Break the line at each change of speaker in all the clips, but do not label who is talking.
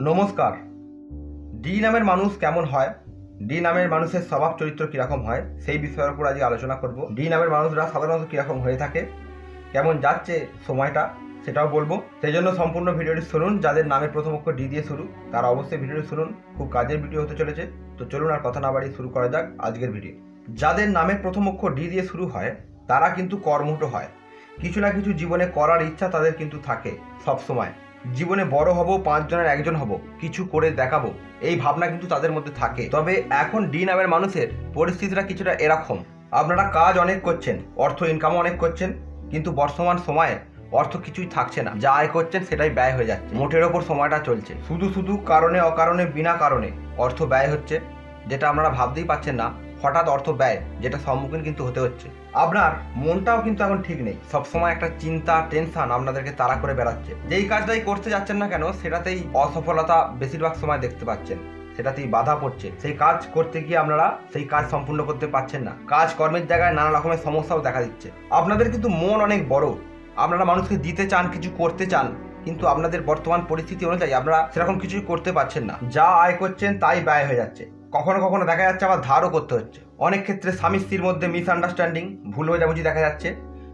নমস্কার। ডি নামের মানুষ কেমন হয়, ডি নামের মানুষের স্বভাব চরিত্র কীরকম হয় সেই বিষয়ের উপর আজকে আলোচনা করব। ডি নামের মানুষরা সাধারণত কীরকম হয়ে থাকে, কেমন যাচ্ছে সময়টা সেটাও বলবো। সেই জন্য সম্পূর্ণ ভিডিওটি শুনুন। যাদের নামের প্রথম অক্ষর ডি দিয়ে শুরু তারা অবশ্যই ভিডিওটি শুনুন, খুব কাজের ভিডিও হতে চলেছে। তো চলুন আর কথা না বাড়িয়ে শুরু করা যাক আজকের ভিডিও। যাদের নামের প্রথম অক্ষর ডি দিয়ে শুরু হয় তারা কিন্তু কর্মঠ হয়, কিছু না কিছু জীবনে করার ইচ্ছা তাদের কিন্তু থাকে সব সময়। জীবনে বড় হব, 5 জনের একজন হব, কিছু করে দেখাবো, এই ভাবনা কিন্তু তাদের মধ্যে থাকে। তবে এখন ডি নামের মানুষের পরিস্থিতিটা কিছুটা এরকম, আপনারা কাজ অনেক করছেন, অর্থ ইনকামও অনেক করছেন, কিন্তু বর্তমান সময়ে অর্থ কিছুই থাকছে না, যা আয় করছেন সেটাই ব্যয় হয়ে যাচ্ছে। মোটের ওপর সময়টা চলছে, শুধু কারণে অকারণে বিনা কারণে অর্থ ব্যয় হচ্ছে, যেটা আপনারা ভাবতেই পারছেন না। হঠাৎ অর্থ ব্যয়, যেটা সম্মুখীন কিন্তু হতে হচ্ছে। আপনার মনটাও কিন্তু এখন ঠিক নেই, সবসময় একটা চিন্তা টেনশন আপনাদেরকে তাড়া করে বেড়াচ্ছে। যেই কাজটাই করতে যাচ্ছেন না কেন সেটাতেই অসফলতা বেশিরভাগ সময় দেখতে পাচ্ছেন, সেটাতেই বাধা পড়ছে। সেই কাজ করতে গিয়ে আপনারা সেই কাজ সম্পূর্ণ করতে পারছেন না, কাজ কর্মের জায়গায় নানা রকমের সমস্যাও দেখা দিচ্ছে। আপনাদের কিন্তু মন অনেক বড়, আপনারা মানুষকে দিতে চান, কিছু করতে চান, কিন্তু আপনাদের বর্তমান পরিস্থিতি অনুযায়ী আপনারা সেরকম কিছুই করতে পারছেন না। যা আয় করছেন তাই ব্যয় হয়ে যাচ্ছে, কখনো কখনো দেখা যাচ্ছে আবার ধারও করতে হচ্ছে। অনেক ক্ষেত্রে স্বামী স্ত্রীর মধ্যে মিসআন্ডারস্ট্যান্ডিং, ভুল বোঝাবুঝি দেখা যাচ্ছে,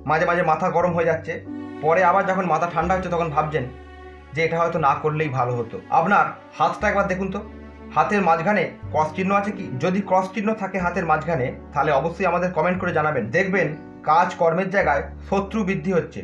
মাঝে মাঝে মাথা গরম হয়ে যাচ্ছে, পরে আবার যখন মাথা ঠান্ডা হচ্ছে তখন ভাবছেন যে এটা হয়তো না করলেই ভালো হতো। আপনার হাতটা একবার দেখুন তো, হাতের মাঝখানে ক্রস চিহ্ন আছে কি? যদি ক্রস চিহ্ন থাকে হাতের মাঝখানে তাহলে অবশ্যই আমাদের কমেন্ট করে জানাবেন। দেখবেন কাজ কর্মের জায়গায় শত্রু বৃদ্ধি হচ্ছে,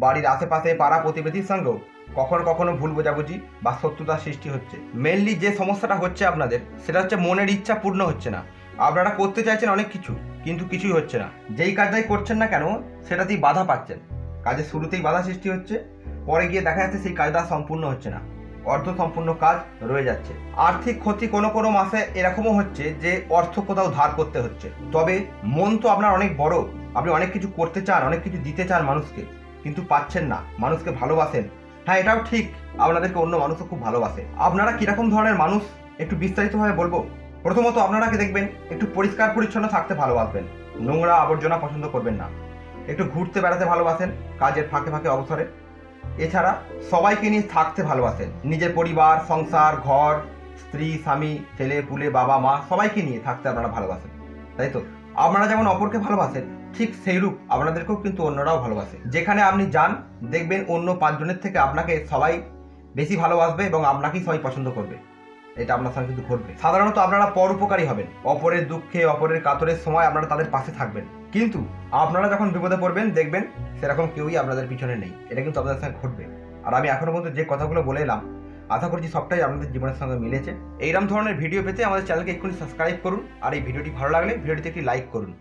বাড়ির আশেপাশে পাড়া প্রতিবেশীর সঙ্গেও কখনো কখনো ভুল বোঝাবুঝি বা শত্রুতার সৃষ্টি হচ্ছে। মেনলি যে সমস্যাটা হচ্ছে আপনাদের সেটা হচ্ছে মনের ইচ্ছা পূর্ণ হচ্ছে না। আপনারা করতে চাইছেন অনেক কিছু, কিন্তু কিছুই হচ্ছে না। যেই কাজটাই করছেন না কেন সেটাতেই বাধা পাচ্ছেন, কাজের শুরুতেই বাধা সৃষ্টি হচ্ছে, পরে গিয়ে দেখা যাচ্ছে সেই কাজটা সম্পূর্ণ হচ্ছে না, অর্ধ সম্পূর্ণ কাজ রয়ে যাচ্ছে। আর্থিক ক্ষতি কোনো মাসে এরকমও হচ্ছে যে অর্থ কোথাও ধার করতে হচ্ছে। তবে মন তো আপনার অনেক বড়, আপনি অনেক কিছু করতে চান, অনেক কিছু দিতে চান মানুষকে, কিন্তু পাচ্ছেন না। মানুষকে ভালোবাসেন, হ্যাঁ এটাও ঠিক, আপনাদেরকে অন্য মানুষও খুব ভালোবাসে। আপনারা কিরকম ধরনের মানুষ একটু বিস্তারিতভাবে বলবো। প্রথমত আপনারা দেখবেন একটু পরিষ্কার পরিচ্ছন্ন থাকতে ভালোবাসবেন, নোংরা আবর্জনা পছন্দ করবেন না, একটু ঘুরতে বেড়াতে ভালোবাসেন কাজের ফাঁকে ফাঁকে অবসরে, এছাড়া সবাইকে নিয়ে থাকতে ভালোবাসেন, নিজের পরিবার সংসার ঘর স্ত্রী স্বামী ছেলে পুলে বাবা মা সবাইকে নিয়ে থাকতে আপনারা ভালোবাসেন, তাই তো? আপনারা যেমন অপরকে ভালোবাসেন ঠিক সেইরূপ আপনাদেরকেও কিন্তু অন্যরাও ভালোবাসে। যেখানে আপনি যান দেখবেন অন্য 5 জনের থেকে আপনাকে সবাই বেশি ভালোবাসবে এবং আপনাকেই সবাই পছন্দ করবে, এটা আপনার সঙ্গে কিন্তু ঘটবে। সাধারণত আপনারা পরোপকারী হবেন, অপরের দুঃখে অপরের কাতরের সময় আপনারা তাদের পাশে থাকবেন, কিন্তু আপনারা যখন বিপদে পড়বেন দেখবেন সেরকম কেউই আপনাদের পিছনে নেই, এটা কিন্তু আপনাদের সঙ্গে ঘটবে। আর আমি এখনো পর্যন্ত যে কথাগুলো বলে এলাম আশা করছি সবটাই আপনাদের জীবনের সঙ্গে মিলেছে। এইরকম ধরনের ভিডিও পেতে আমাদের চ্যানেলকে এক্ষুনি সাবস্ক্রাইব করুন, আর এই ভিডিওটি ভালো লাগলে ভিডিওটিতে একটি লাইক করুন।